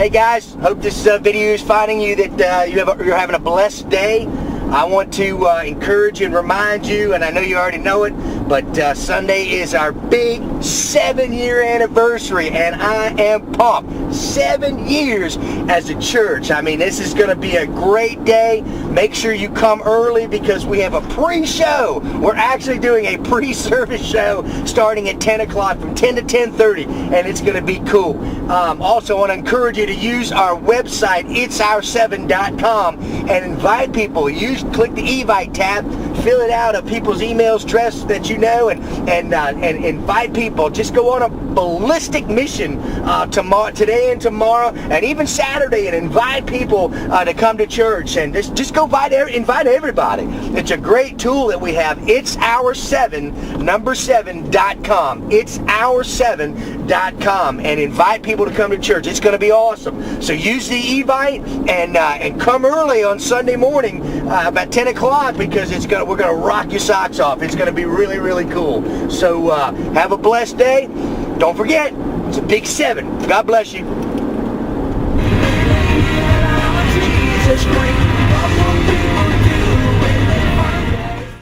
Hey guys, hope this video is finding you that you're having a blessed day. I want to encourage and remind you, and I know you already know it, but Sunday is our big 7-year anniversary, and I am pumped. 7 years as a church. I mean, this is going to be a great day. Make sure you come early because we have a pre-show. We're actually doing a pre-service show starting at 10 o'clock from 10 to 10:30, and it's going to be cool. Also, I want to encourage you to use our website, itsour7.com, and invite people. Click the Evite tab, fill it out of people's emails, address that you know, and invite people. Just go on a ballistic mission today and tomorrow, and even Saturday, and invite people to come to church, and just go invite everybody. It's a great tool that we have. itsour7.com. itsour7.com, and invite people to come to church. It's going to be awesome. So use the Evite and come early on Sunday morning about 10 o'clock because we're going to rock your socks off. It's going to be really, really cool. So have a blessed day. Don't forget, it's a big 7. God bless you.